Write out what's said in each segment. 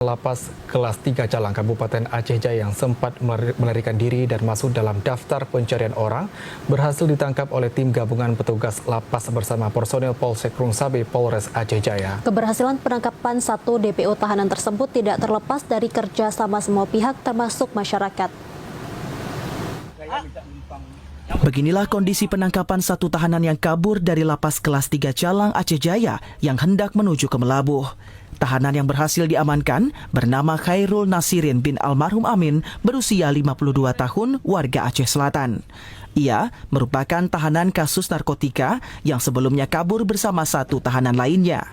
Lapas kelas 3 Calang, Kabupaten Aceh Jaya yang sempat melarikan diri dan masuk dalam daftar pencarian orang berhasil ditangkap oleh tim gabungan petugas lapas bersama personil Polsek Krung Sabe, Polres Aceh Jaya. Keberhasilan penangkapan satu DPO tahanan tersebut tidak terlepas dari kerja sama semua pihak termasuk masyarakat. Beginilah kondisi penangkapan satu tahanan yang kabur dari lapas kelas 3 Calang, Aceh Jaya yang hendak menuju ke Melabuh. Tahanan yang berhasil diamankan bernama Khairul Nasirin bin Almarhum Amin, berusia 52 tahun, warga Aceh Selatan. Ia merupakan tahanan kasus narkotika yang sebelumnya kabur bersama satu tahanan lainnya.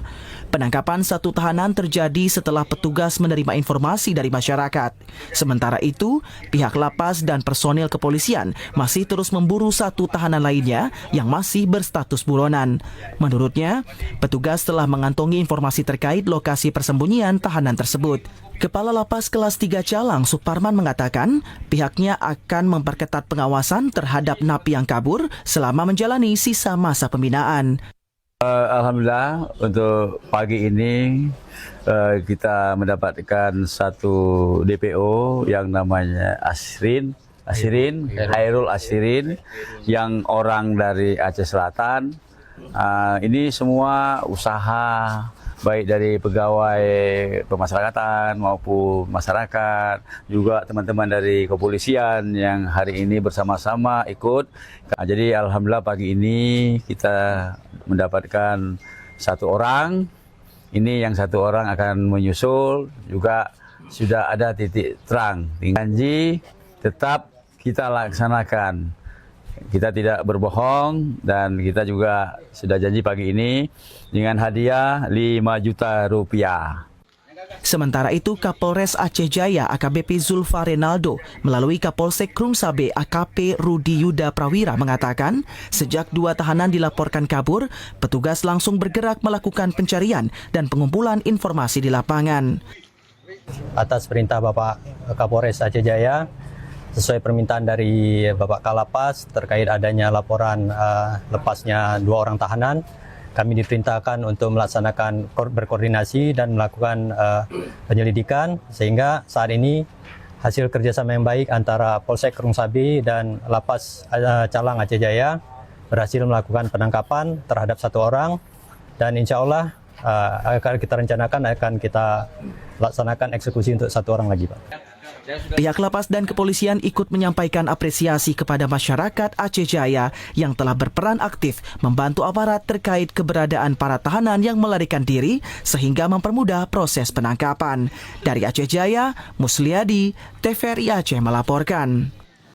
Penangkapan satu tahanan terjadi setelah petugas menerima informasi dari masyarakat. Sementara itu, pihak lapas dan personil kepolisian masih terus memburu satu tahanan lainnya yang masih berstatus buronan. Menurutnya, petugas telah mengantongi informasi terkait lokasi persembunyian tahanan tersebut. Kepala Lapas kelas 3 Calang, Suparman, mengatakan pihaknya akan memperketat pengawasan terhadap napi yang kabur selama menjalani sisa masa pembinaan. Alhamdulillah untuk pagi ini kita mendapatkan satu DPO yang namanya Asirin, Khairul Asirin, yang orang dari Aceh Selatan. Ini semua usaha baik dari pegawai pemasyarakatan maupun masyarakat, juga teman-teman dari kepolisian yang hari ini bersama-sama ikut. Jadi alhamdulillah pagi ini kita mendapatkan satu orang. Ini yang satu orang akan menyusul, juga sudah ada titik terang. Janji tetap kita laksanakan. Kita tidak berbohong dan kita juga sudah janji pagi ini dengan hadiah 5 juta rupiah. Sementara itu, Kapolres Aceh Jaya AKBP Zulfa Renaldo melalui Kapolsek Krung Sabe AKP Rudi Yuda Prawira mengatakan sejak 2 tahanan dilaporkan kabur, petugas langsung bergerak melakukan pencarian dan pengumpulan informasi di lapangan. Atas perintah Bapak Kapolres Aceh Jaya, sesuai permintaan dari Bapak Kalapas terkait adanya laporan lepasnya 2 orang tahanan, kami diperintahkan untuk melaksanakan berkoordinasi dan melakukan penyelidikan, sehingga saat ini hasil kerjasama yang baik antara Polsek Krung Sabe dan Lapas Calang Aceh Jaya berhasil melakukan penangkapan terhadap 1 orang, dan insya Allah akan kita rencanakan akan kita laksanakan eksekusi untuk 1 orang lagi, Pak. Pihak lapas dan kepolisian ikut menyampaikan apresiasi kepada masyarakat Aceh Jaya yang telah berperan aktif membantu aparat terkait keberadaan para tahanan yang melarikan diri sehingga mempermudah proses penangkapan. Dari Aceh Jaya, Musliadi, TVRI Aceh melaporkan.